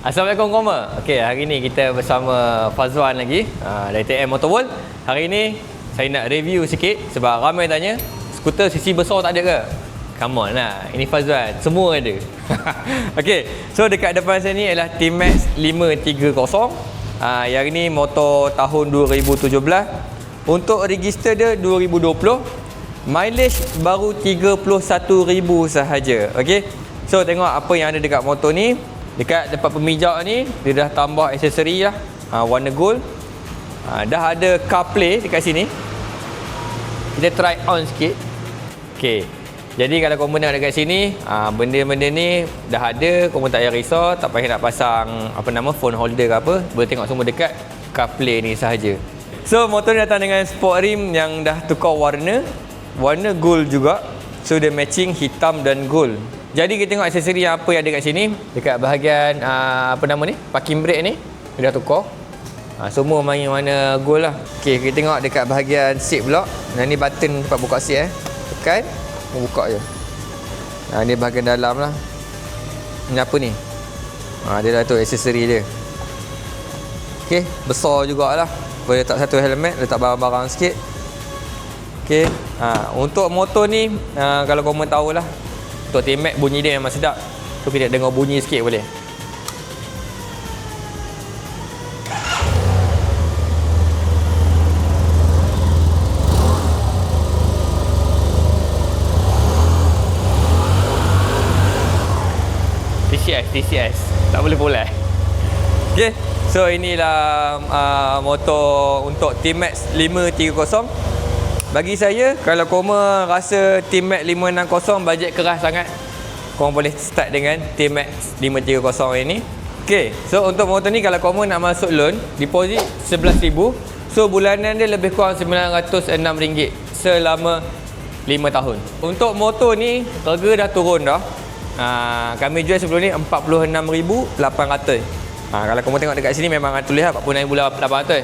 Assalamualaikum Koma. Okey, hari ni kita bersama Fazwan lagi dari TM Motor World. Hari ni saya nak review sikit sebab ramai tanya, skuter sisi besar tak ada ke? Come on lah, ini Fazwan, semua ada. Okey, so dekat depan saya ni adalah T-Max 530. Yang ni motor tahun 2017. Untuk register dia 2020. Mileage baru 31,000 sahaja. Okey. So tengok apa yang ada dekat motor ni. Dekat tempat pemijak ni dia dah tambah aksesori lah, warna gold. Dah ada CarPlay dekat sini. Kita try on sikit. Okey. Jadi kalau korang nak dekat sini, benda-benda ni dah ada, korang tak payah risau, tak payah nak pasang phone holder ke apa, boleh tengok semua dekat CarPlay ni sahaja. So motor ni datang dengan sport rim yang dah tukar warna gold juga. So dia matching hitam dan gold. Jadi kita tengok aksesori yang apa yang ada kat sini. Dekat bahagian parking brake ni dia dah tukar. Semua main warna gold lah. Okey, kita tengok dekat bahagian seat pula. Ni button tempat buka seat tekan, buka je. Ni bahagian dalam lah. Ni apa ni? Dia dah tu aksesori dia. Okey, besar jugalah. Boleh letak satu helmet, letak barang-barang sikit. Okey. Untuk motor ni kalau korang tahulah, untuk T-Max bunyi dia memang sedap. So kita dengar bunyi sikit boleh. TCS tak boleh polah. Okey, so inilah motor untuk T-Max 530. Bagi saya, kalau korang rasa T-Max 560 bajet keras sangat, korang boleh start dengan T-Max 530 ini. Okey, so untuk motor ni kalau korang nak masuk loan, deposit 11,000. So bulanan dia lebih kurang RM906 selama 5 tahun. Untuk motor ni harga dah turun dah. Kami jual sebelum ni 46,800. Kalau korang tengok dekat sini memang tulis lah 46,800.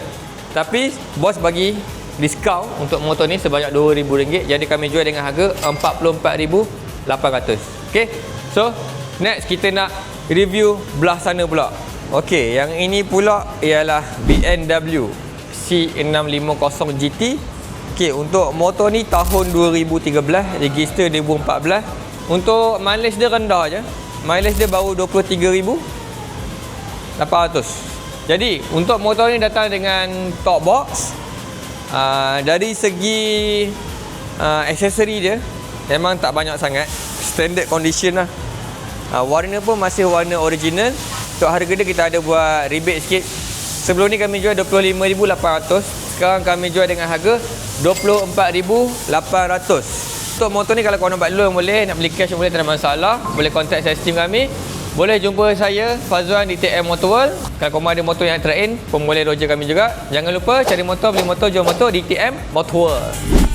Tapi bos bagi diskaun untuk motor ni sebanyak RM2,000. Jadi kami jual dengan harga RM44,800. Okey. So next kita nak review belah sana pula. Okey, yang ini pula ialah BMW C650 GT. Okey, untuk motor ni tahun 2013, register 2014. Untuk mileage dia rendah je. Mileage dia baru 23,800. Jadi untuk motor ni datang dengan top box. Dari segi aksesori dia memang tak banyak sangat, standard condition lah. Warna pun masih warna original. Untuk harga dia kita ada buat rebate sikit. Sebelum ni kami jual 25,800. Sekarang kami jual dengan harga 24,800. Untuk motor ni kalau korang nak buat loan boleh, nak beli cash boleh, tak ada masalah. Boleh contact sales team kami. Boleh jumpa saya, Fazwan, di TM Motor World. Kalau korang ada motor yang trade-in pun boleh roger kami juga. Jangan lupa cari motor, beli motor, jual motor di TM Motor World.